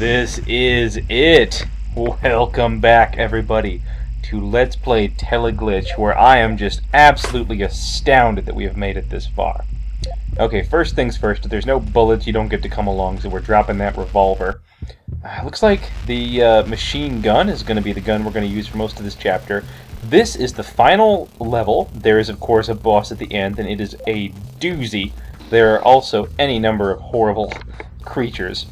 This is it! Welcome back, everybody, to Let's Play Teleglitch, where I am just absolutely astounded that we have made it this far. Okay, first things first, if there's no bullets, you don't get to come along, so we're dropping that revolver. Looks like the machine gun is going to be the gun we're going to use for most of this chapter. This is the final level. There is, of course, a boss at the end, and it is a doozy. There are also any number of horrible creatures.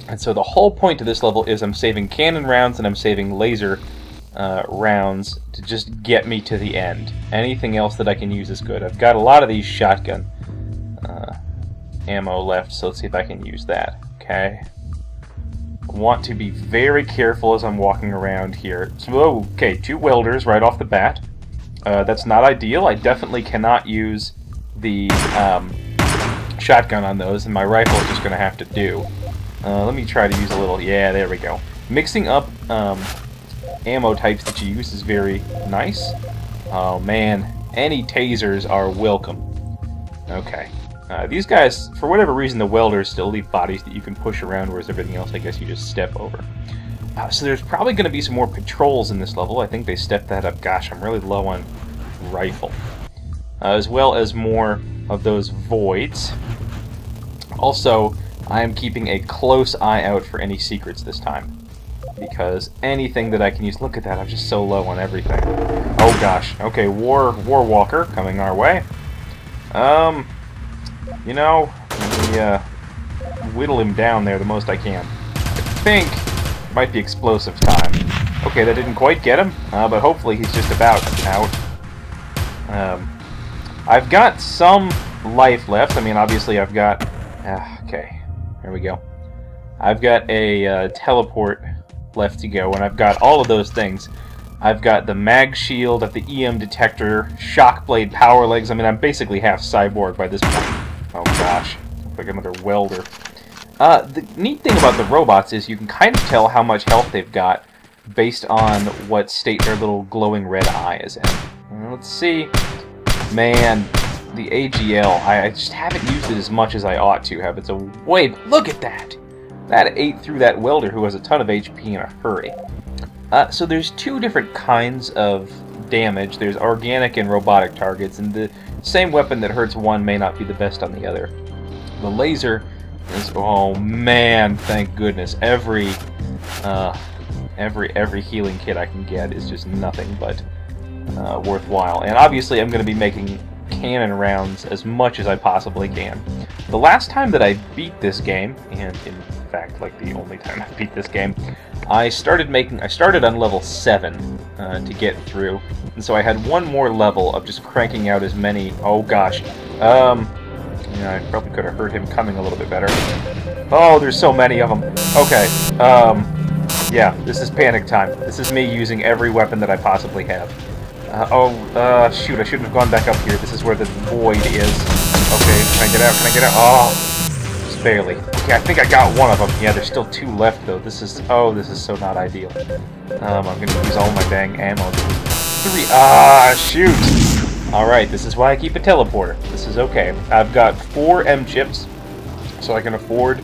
And so the whole point of this level is I'm saving cannon rounds and I'm saving laser rounds to just get me to the end. Anything else that I can use is good. I've got a lot of these shotgun ammo left, so let's see if I can use that. Okay. I want to be very careful as I'm walking around here. So, okay, 2 welders right off the bat. That's not ideal. I definitely cannot use the shotgun on those, and my rifle is just going to have to do. Let me try to use a little... Yeah, there we go. Mixing up ammo types that you use is very nice. Oh, man. Any tasers are welcome. Okay. These guys, for whatever reason, the welders still leave bodies that you can push around, whereas everything else, I guess, you just step over. So there's probably going to be some more patrols in this level. I think they stepped that up. Gosh, I'm really low on rifle. As well as more of those voids. Also, I am keeping a close eye out for any secrets this time. Because anything that I can use... Look at that, I'm just so low on everything. Oh gosh. Okay, War Walker coming our way. You know, let me whittle him down there the most I can. I think it might be explosive time. Okay, that didn't quite get him, but hopefully he's just about out. I've got some life left. I mean, obviously I've got... okay. There we go. I've got a teleport left to go, and I've got all of those things. I've got the mag shield, I've the EM detector, shock blade, power legs. I mean, I'm basically half cyborg by this point. Oh gosh, looks like another welder. The neat thing about the robots is you can kind of tell how much health they've got based on what state their little glowing red eye is in. Let's see. Man, the AGL, I just haven't used it as much as I ought to have. It's a way... Look at that! That ate through that welder who has a ton of HP in a hurry. So there's 2 different kinds of damage. There's organic and robotic targets, and the same weapon that hurts one may not be the best on the other. The laser is... Oh man, thank goodness. Every healing kit I can get is just nothing but worthwhile. And obviously I'm going to be making cannon rounds as much as I possibly can. The last time that I beat this game, and in fact, like the only time I beat this game, I started on level 7 to get through, and so I had one more level of just cranking out as many... Oh gosh. Yeah, I probably could have heard him coming a little bit better. Oh, there's so many of them. Okay. Yeah, this is panic time. This is me using every weapon that I possibly have. Shoot, I shouldn't have gone back up here. This is where the void is. Okay, can I get out? Can I get out? Oh, just barely. Okay, I think I got one of them. Yeah, there's still 2 left, though. This is... Oh, this is so not ideal. I'm gonna use all my dang ammo. 3... Ah, shoot! Alright, this is why I keep a teleporter. This is okay. I've got 4 M-chips, so I can afford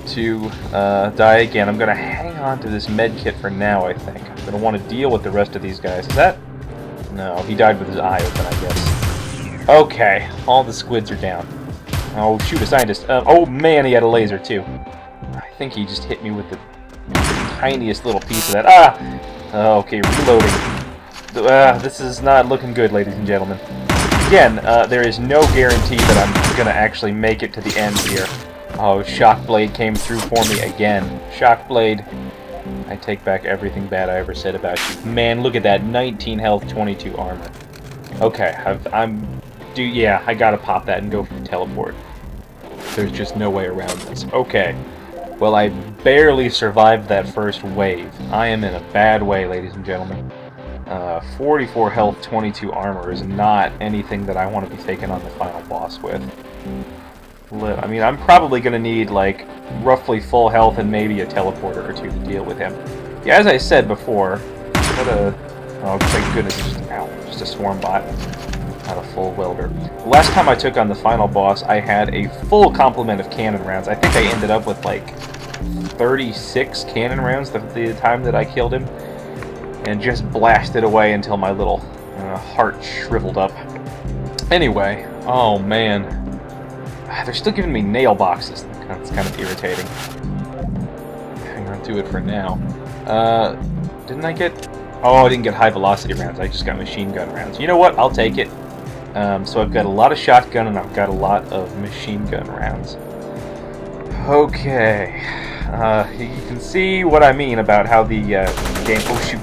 to die again. I'm gonna hang on to this med kit for now, I think. I'm gonna want to deal with the rest of these guys. Is that... No, he died with his eye open, I guess. Okay, all the squids are down. Oh, shoot, a scientist. Oh, man, he had a laser, too. I think he just hit me with the tiniest little piece of that. Ah! Okay, reloading. This is not looking good, ladies and gentlemen. Again, there is no guarantee that I'm going to actually make it to the end here. Oh, shock blade came through for me again. Shock blade... I take back everything bad I ever said about you. Man, look at that. 19 health, 22 armor. Okay, yeah, I gotta pop that and go for the teleport. There's just no way around this. Okay. Well, I barely survived that first wave. I am in a bad way, ladies and gentlemen. 44 health, 22 armor is not anything that I want to be taking on the final boss with. I mean, I'm probably going to need, like, roughly full health and maybe a teleporter or 2 to deal with him. Yeah, as I said before, oh, thank goodness, just a swarm bot. Not a full welder. The last time I took on the final boss, I had a full complement of cannon rounds. I think I ended up with, like, 36 cannon rounds the time that I killed him, and just blasted away until my little heart shriveled up. Anyway, oh man, they're still giving me nail boxes. That's kind of irritating. Hang on to it for now. Didn't I get... Oh, I didn't get high velocity rounds. I just got machine gun rounds. You know what? I'll take it. So I've got a lot of shotgun and I've got a lot of machine gun rounds. Okay. You can see what I mean about how the game... Oh, shoot.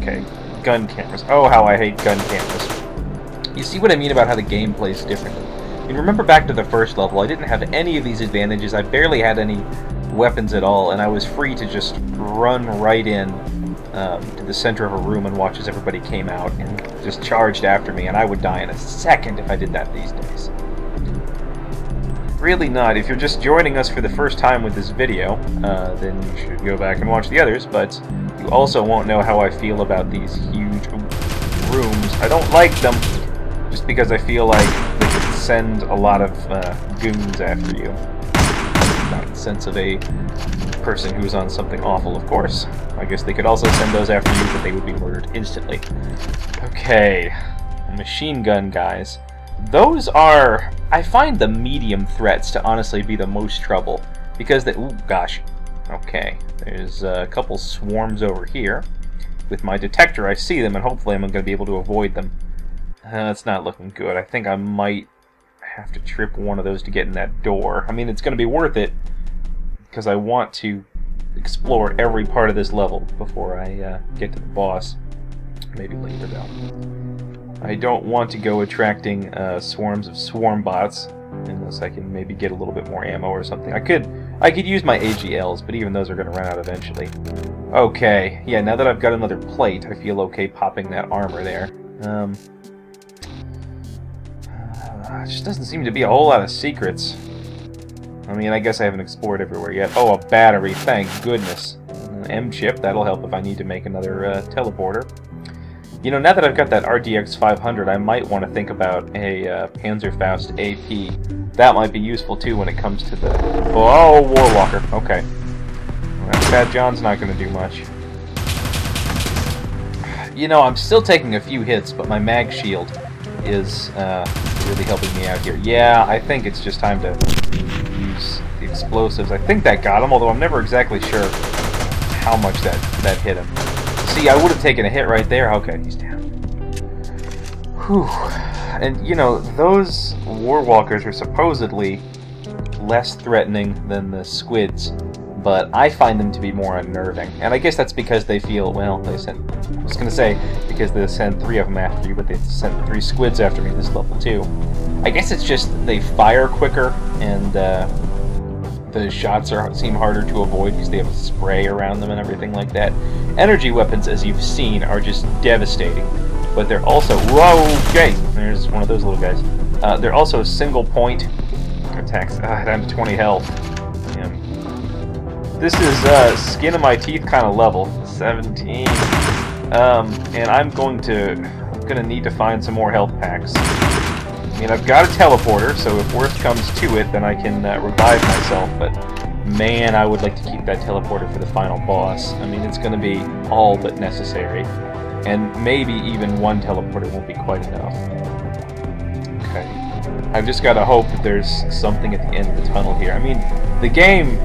Okay. Gun cameras. Oh, how I hate gun cameras. You see what I mean about how the game plays differently. I mean, remember back to the first level, I didn't have any of these advantages. I barely had any weapons at all, and I was free to just run right in to the center of a room and watch as everybody came out and just charged after me, and I would die in a second if I did that these days. Really not. If you're just joining us for the first time with this video, then you should go back and watch the others, but you also won't know how I feel about these huge rooms. I don't like them, just because I feel like they could send a lot of goons after you. Not in the sense of a person who's on something awful, of course. I guess they could also send those after you, but they would be murdered instantly. Okay, machine gun guys. Those are... I find the medium threats to honestly be the most trouble, because they... Ooh, gosh. Okay, there's a couple swarms over here. With my detector, I see them, and hopefully I'm going to be able to avoid them. It's not looking good. I think I might have to trip one of those to get in that door. I mean, it's going to be worth it, because I want to explore every part of this level before I get to the boss. Maybe later, though. I don't want to go attracting swarms of swarm bots, unless I can maybe get a little bit more ammo or something. I could use my AGLs, but even those are going to run out eventually. Okay, yeah, now that I've got another plate, I feel okay popping that armor there. It just doesn't seem to be a whole lot of secrets. I mean, I guess I haven't explored everywhere yet. Oh, a battery, thank goodness. An M-chip, that'll help if I need to make another teleporter. You know, now that I've got that RDX 500, I might want to think about a Panzerfaust AP. That might be useful, too, when it comes to the... Oh, Warwalker. Okay. Well, Fat John's not going to do much. You know, I'm still taking a few hits, but my mag shield is really helping me out here. Yeah, I think it's just time to use the explosives. I think that got him, although I'm never exactly sure how much that hit him. See, I would have taken a hit right there. Okay, he's down. Whew. And, you know, those Warwalkers are supposedly less threatening than the squids, but I find them to be more unnerving. And I guess that's because they feel, well, they sent... I was going to say, because they sent 3 of them after you, but they sent 3 squids after me this level, too. I guess it's just they fire quicker, and the shots seem harder to avoid because they have a spray around them and everything like that. Energy weapons, as you've seen, are just devastating. But they're also... Whoa! Okay, there's one of those little guys. They're also single-point attacks. Down to 20 health. Yeah. This is skin of my teeth kind of level. 17. And I'm gonna need to find some more health packs. I mean, I've got a teleporter, so if worst comes to it, then I can revive myself, but man, I would like to keep that teleporter for the final boss. I mean, it's gonna be all but necessary. And maybe even one teleporter won't be quite enough. Okay. I've just gotta hope that there's something at the end of the tunnel here. I mean, the game,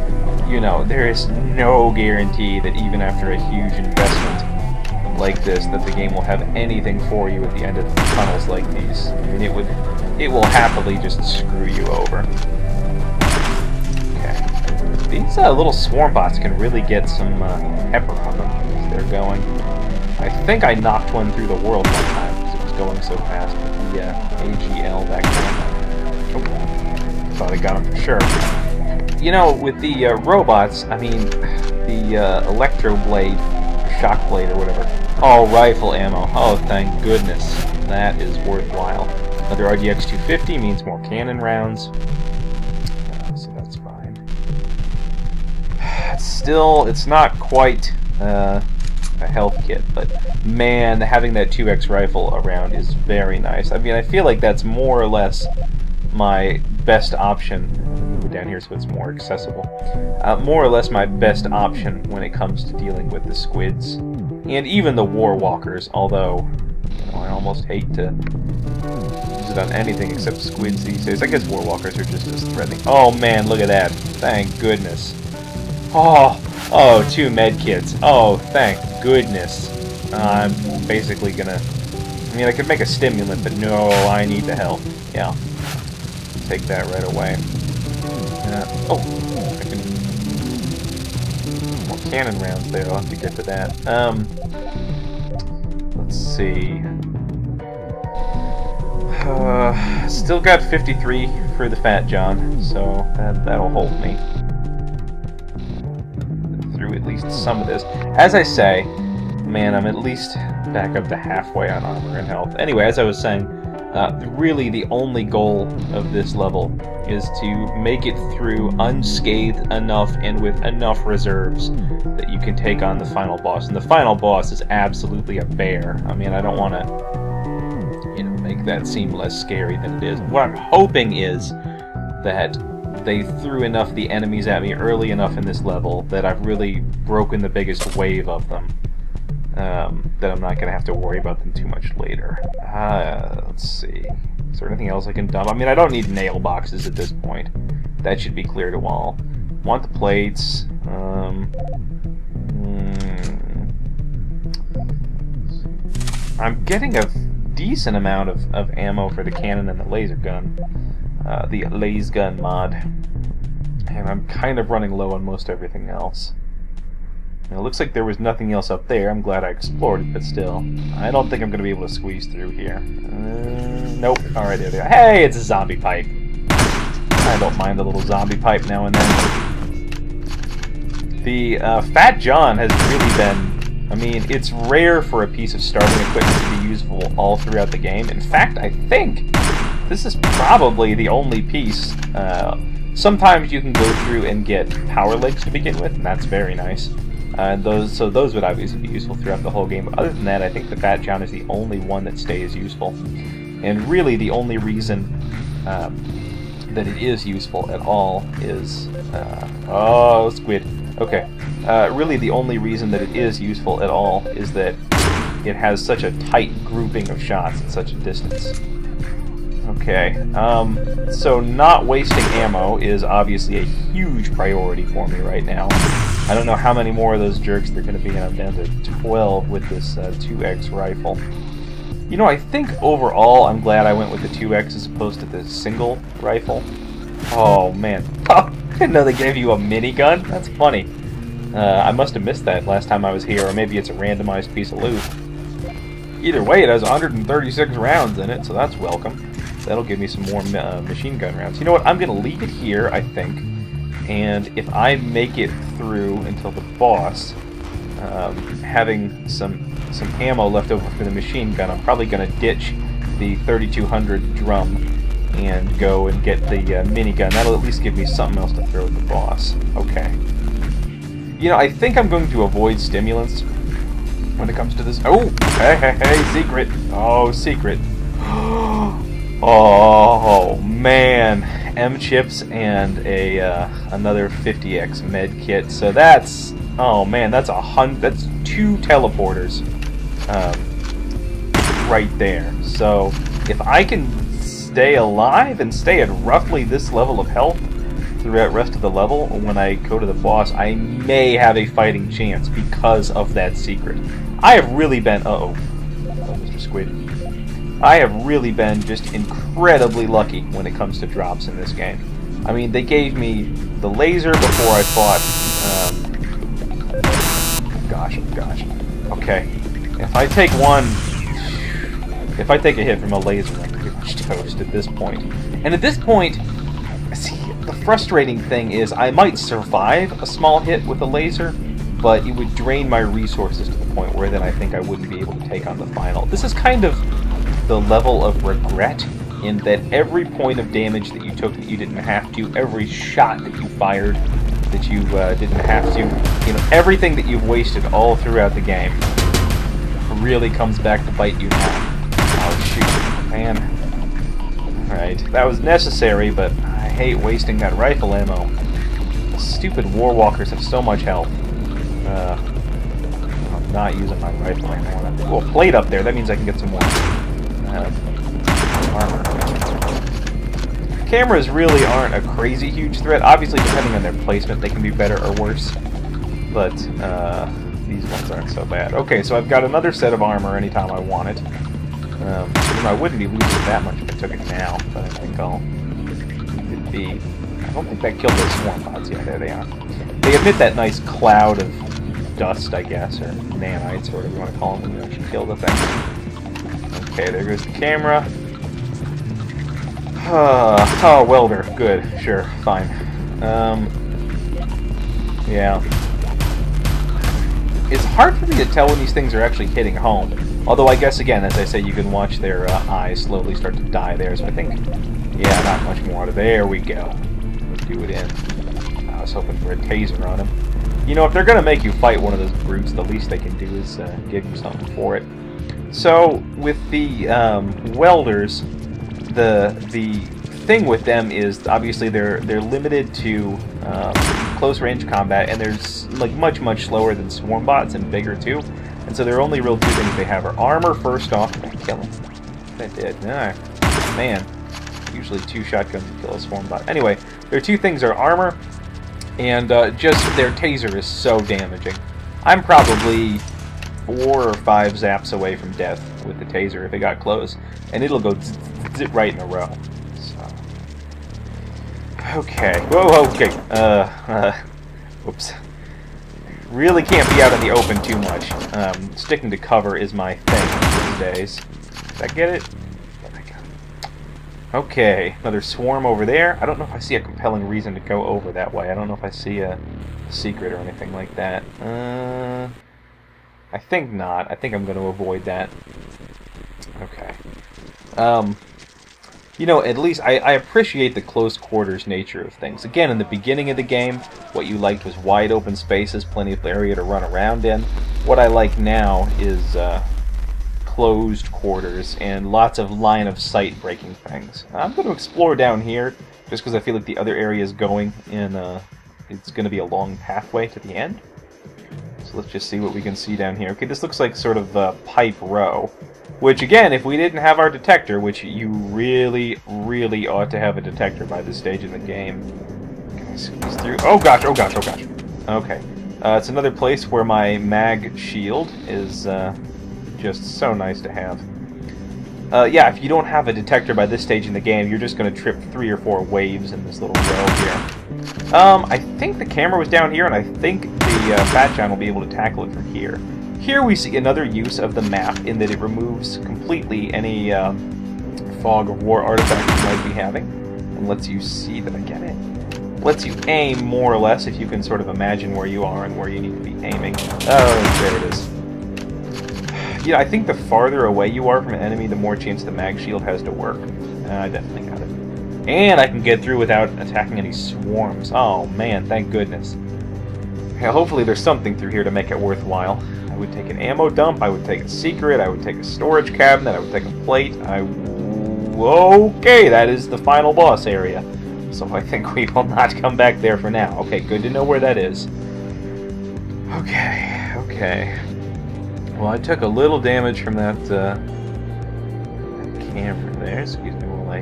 you know, there is no guarantee that even after a huge investment like this, that the game will have anything for you at the end of the tunnels like these. I mean, it will happily just screw you over. Okay. These little swarm bots can really get some pepper on them as they're going. I think I knocked one through the world one time because it was going so fast with the AGL back then. Oh, thought I got him for sure. You know, with the robots, I mean, the electro blade, shock blade or whatever. Oh, rifle ammo. Oh, thank goodness. That is worthwhile. Another RDX 250 means more cannon rounds. So that's fine. It's not quite a health kit, but man, having that 2X rifle around is very nice. I mean, I feel like that's more or less my best option down here so it's more accessible. More or less my best option when it comes to dealing with the squids. And even the war walkers, although I almost hate to use it on anything except squids these days. I guess war walkers are just as threatening. Oh man, look at that. Thank goodness. Oh, 2 med kits. Oh, thank goodness. I'm basically gonna... I mean, I could make a stimulant, but no, I need the health. Yeah. Take that right away. Oh, I can... More cannon rounds there. I'll have to get to that. Let's see. Still got 53 for the Fat John, so that'll hold me through at least some of this. As I say, man, I'm at least back up to halfway on armor and health. Anyway, as I was saying, really the only goal of this level is to make it through unscathed enough and with enough reserves that you can take on the final boss. And the final boss is absolutely a bear. I mean, I don't want to, you know, make that seem less scary than it is. What I'm hoping is that they threw enough the enemies at me early enough in this level that I've really broken the biggest wave of them. That I'm not going to have to worry about them too much later. Let's see. Is there anything else I can dump? I mean, I don't need nail boxes at this point. That should be clear to all. Want the plates. I'm getting a decent amount of ammo for the cannon and the laser gun. The laser gun mod. And I'm kind of running low on most everything else. It looks like there was nothing else up there. I'm glad I explored it, but still. I don't think I'm going to be able to squeeze through here. Nope. Alright, there they are. Hey, it's a zombie pipe. I don't mind a little zombie pipe now and then. The Fat John has really been... I mean, it's rare for a piece of starting equipment to be useful all throughout the game. In fact, I think this is probably the only piece. Sometimes you can go through and get power legs to begin with, and that's very nice. Those would obviously be useful throughout the whole game, but other than that, I think the Fat John is the only one that stays useful. And really, the only reason that it is useful at all is... oh, squid. Okay. Really, the only reason that it is useful at all is that it has such a tight grouping of shots at such a distance. Okay, so not wasting ammo is obviously a huge priority for me right now. I don't know how many more of those jerks there are going to be, and I'm down to 12 with this 2X rifle. You know, I think overall I'm glad I went with the 2X as opposed to the single rifle. Oh, man. Oh, I didn't know they gave you a minigun? That's funny. I must have missed that last time I was here, or maybe it's a randomized piece of loot. Either way, it has 136 rounds in it, so that's welcome. That'll give me some more machine gun rounds. You know what? I'm going to leave it here, I think. And if I make it through until the boss, having some ammo left over for the machine gun, I'm probably going to ditch the 3200 drum and go and get the minigun. That'll at least give me something else to throw at the boss. Okay. You know, I think I'm going to avoid stimulants when it comes to this. Oh! Hey, secret! Oh, secret. Oh, man. M-chips and a another 50x med kit. So that's... oh, man, that's 2 teleporters right there. So if I can stay alive and stay at roughly this level of health throughout the rest of the level, when I go to the boss, I may have a fighting chance because of that secret. I have really been... uh-oh. Oh, Mr. Squid. I have really been just incredibly lucky when it comes to drops in this game. I mean, they gave me the laser before I fought... gosh, oh gosh. Okay. If I take a hit from a laser, I'm pretty much toast at this point. And at this point, see, the frustrating thing is I might survive a small hit with a laser, but it would drain my resources to the point where then I think I wouldn't be able to take on the final. This is kind of the level of regret in that every point of damage that you took that you didn't have to, every shot that you fired that you didn't have to, you know, everything that you've wasted all throughout the game really comes back to bite you now. Oh shoot, man. Alright, that was necessary, but I hate wasting that rifle ammo. Stupid warwalkers have so much health. I'm not using my rifle ammo. Oh, plate up there. That means I can get some more armor. Cameras really aren't a crazy huge threat. Obviously, depending on their placement, they can be better or worse. But these ones aren't so bad. Okay, so I've got another set of armor anytime I want it. I wouldn't be losing that much if I took it now, but I think I'll leave it be. I don't think that killed those swarm bots. Yeah, there they are. They emit that nice cloud of dust, I guess, or nanites, or whatever you want to call them, when you actually kill the thing. Okay, there goes the camera. Oh, welder. Good. Sure. Fine. Yeah. It's hard for me to tell when these things are actually hitting home. Although I guess, again, as I say, you can watch their eyes slowly start to die there, so I think, yeah, not much more. There we go. Let's do it in. I was hoping for a taser on him. You know, if they're going to make you fight one of those brutes, the least they can do is give you something for it. So, with the welders, the thing with them is, obviously, they're limited to close-range combat, and they're like much slower than swarm bots and bigger, too. And so their only real two things they have are armor, first off. Did I kill him? That did. Nah, man. Usually 2 shotguns to kill a swarm bot. Anyway, their two things are armor, and just their taser is so damaging. I'm probably 4 or 5 zaps away from death with the taser if it got close. And it'll go zit right in a row. So. Okay. Whoa, okay. Whoops. Really can't be out in the open too much. Sticking to cover is my thing these days. Did I get it? Yeah, I got it. Okay, another swarm over there. I don't know if I see a compelling reason to go over that way. I don't know if I see a secret or anything like that. I think not. I think I'm going to avoid that. Okay. You know, at least I appreciate the close quarters nature of things. Again, in the beginning of the game, what you liked was wide open spaces, plenty of area to run around in. What I like now is closed quarters and lots of line of sight breaking things. I'm going to explore down here just because I feel like the other area is going in. It's going to be a long pathway to the end. So let's just see what we can see down here. Okay, this looks like sort of pipe row. Which, again, if we didn't have our detector, which you really ought to have a detector by this stage in the game. Can I squeeze through? Oh gosh, oh gosh, oh gosh. Okay. It's another place where my mag shield is just so nice to have. Yeah, if you don't have a detector by this stage in the game, you're just going to trip 3 or 4 waves in this little row here. I think the camera was down here, and I think the Batchan will be able to tackle it from here. Here we see another use of the map in that it removes completely any fog of war artifact you might be having, and lets you see that I get it. Lets you aim more or less if you can sort of imagine where you are and where you need to be aiming. Oh, there it is. Yeah, I think the farther away you are from an enemy, the more chance the mag shield has to work. I definitely got it. And I can get through without attacking any swarms. Oh man, thank goodness. Okay, hopefully there's something through here to make it worthwhile. I would take an ammo dump, I would take a secret, I would take a storage cabinet, I would take a plate, Okay, that is the final boss area. So I think we will not come back there for now. Okay, good to know where that is. Okay. Well, I took a little damage from that camera there. Excuse me while I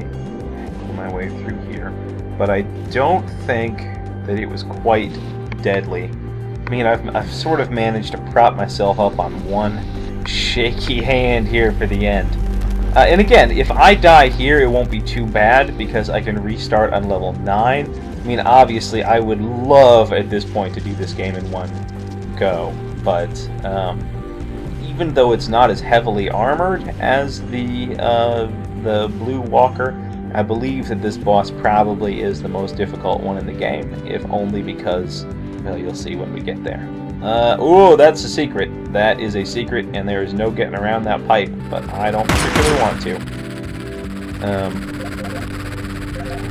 pull my way through here. But I don't think that it was quite deadly. I mean, I've sort of managed to prop myself up on one shaky hand here for the end. And again, if I die here, it won't be too bad because I can restart on level 9. I mean, obviously, I would love at this point to do this game in one go, but even though it's not as heavily armored as the Blue Walker, I believe that this boss probably is the most difficult one in the game, if only because, well, you'll see when we get there. Oh, that's a secret. That is a secret, and there is no getting around that pipe, but I don't particularly want to.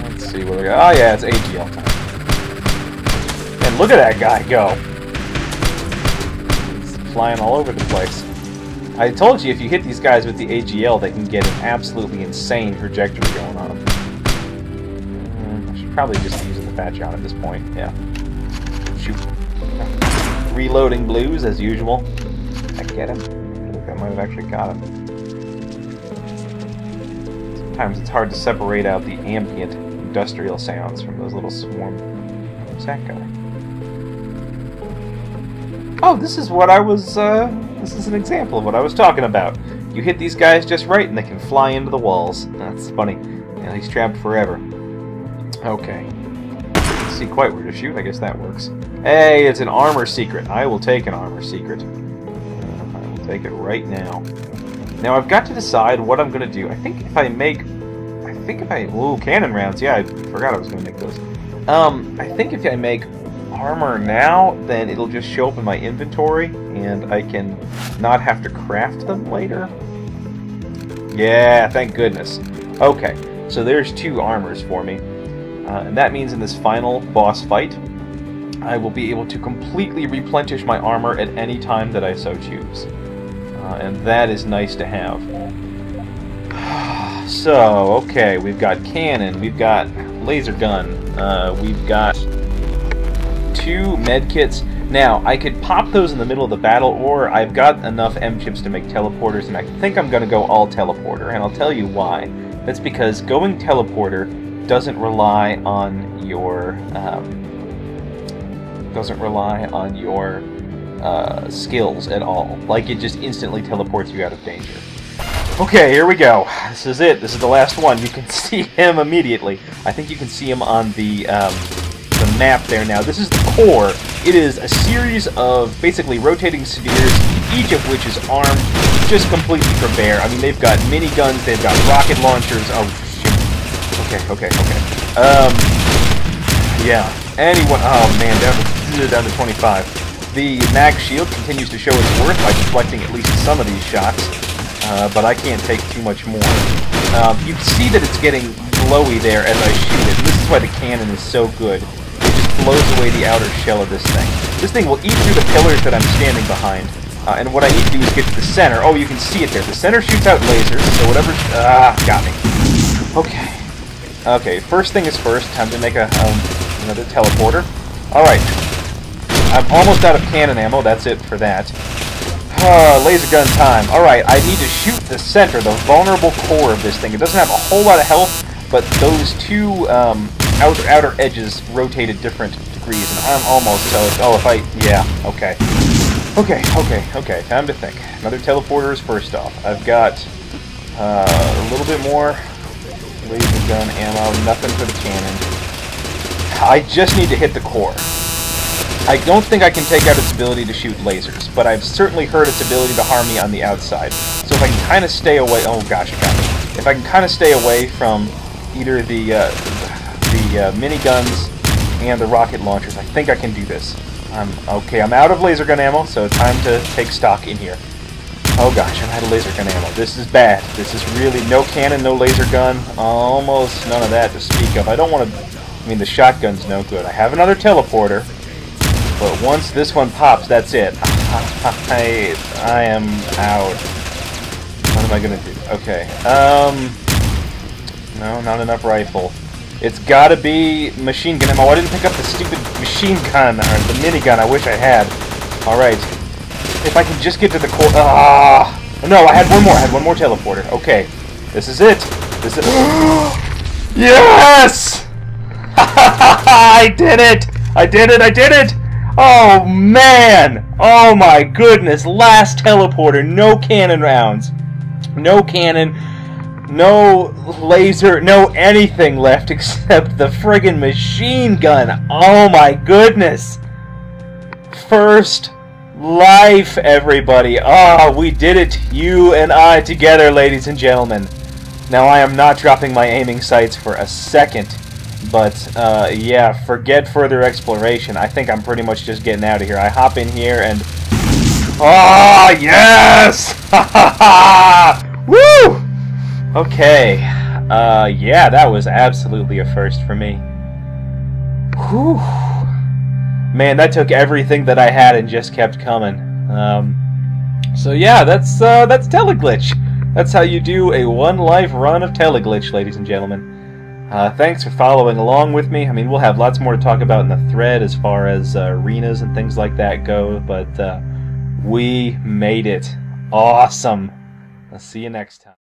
Let's see where we go. Oh, yeah, it's AGL time. And look at that guy go. He's flying all over the place. I told you if you hit these guys with the AGL, they can get an absolutely insane trajectory going on them. I should Probably just using the fat shot at this point, yeah. Shoot. Reloading blues, as usual. I get him. I think I might have actually got him. Sometimes it's hard to separate out the ambient industrial sounds from those little swarm. Who's that guy? Oh, this is what I was, this is an example of what I was talking about. You hit these guys just right and they can fly into the walls. That's funny. Yeah, he's trapped forever. Okay. Can't see quite where to shoot. I guess that works. Hey, it's an armor secret. I will take an armor secret. I will take it right now. Now I've got to decide what I'm going to do. I think if I make... Ooh, cannon rounds. Yeah, I forgot I was going to make those. I think if I make armor now, then it'll just show up in my inventory, and I can not have to craft them later. Yeah, thank goodness. Okay, so there's 2 armors for me. And that means in this final boss fight, I will be able to completely replenish my armor at any time that I so choose. And that is nice to have. So, okay, we've got cannon, we've got laser gun, we've got 2 med kits. Now, I could pop those in the middle of the battle, or I've got enough M-chips to make teleporters, and I think I'm going to go all teleporter, and I'll tell you why. That's because going teleporter doesn't rely on your skills at all. Like, it just instantly teleports you out of danger. Okay, here we go. This is it. This is the last one. You can see him immediately. I think you can see him on the map there now. This is the core. It is a series of basically rotating spheres, each of which is armed just completely for bear. I mean, they've got miniguns, they've got rocket launchers. Oh, shoot. Okay. Yeah. Anyone... Oh, man, down to 25. The mag shield continues to show its worth by deflecting at least some of these shots. But I can't take too much more. You can see that it's getting glowy there as I shoot it, and this is why the cannon is so good. It just blows away the outer shell of this thing. This thing will eat through the pillars that I'm standing behind, and what I need to do is get to the center. Oh, you can see it there. The center shoots out lasers, so whatever's... got me. Okay, first thing is first. Time to make another teleporter. Alright. I'm almost out of cannon ammo. That's it for that. Laser gun time. Alright, I need to shoot the center, the vulnerable core of this thing. It doesn't have a whole lot of health, but those 2 outer edges rotate at different degrees, and I'm almost... Oh, if I... Yeah, okay. Okay, time to think. Another teleporter is first off. I've got a little bit more laser gun ammo, nothing for the cannon. I just need to hit the core. I don't think I can take out its ability to shoot lasers, but I've certainly heard its ability to harm me on the outside. So if I can kind of stay away... Oh gosh, got me. If I can kind of stay away from either the miniguns and the rocket launchers, I think I can do this. Okay, I'm out of laser gun ammo, so time to take stock in here. Oh gosh, I'm out of laser gun ammo. This is bad. This is really... No cannon, no laser gun. Almost none of that to speak of. I don't want to... I mean, the shotgun's no good. I have another teleporter. But once this one pops, that's it. I am out. What am I gonna do? Okay. No, not enough rifle. It's gotta be machine gun ammo. I didn't pick up the stupid machine gun, or the minigun I wish I had. Alright. If I can just get to the core... No, I had one more. I had one more teleporter. Okay. This is it. This is... Yes! I did it! I did it! Oh, man! Oh, my goodness. Last teleporter. No cannon rounds. No cannon. No laser. No anything left except the friggin' machine gun. Oh, my goodness. First life, everybody. Oh, we did it. You and I together, ladies and gentlemen. Now, I am not dropping my aiming sights for a second. But, yeah, forget further exploration. I think I'm pretty much just getting out of here. I hop in here and... Oh, yes! Woo! Okay. Yeah, that was absolutely a first for me. Whew. Man, that took everything that I had and just kept coming. So, yeah, that's Teleglitch. That's how you do a one-life run of Teleglitch, ladies and gentlemen. Thanks for following along with me. I mean, we'll have lots more to talk about in the thread as far as arenas and things like that go, but we made it. Awesome. I'll see you next time.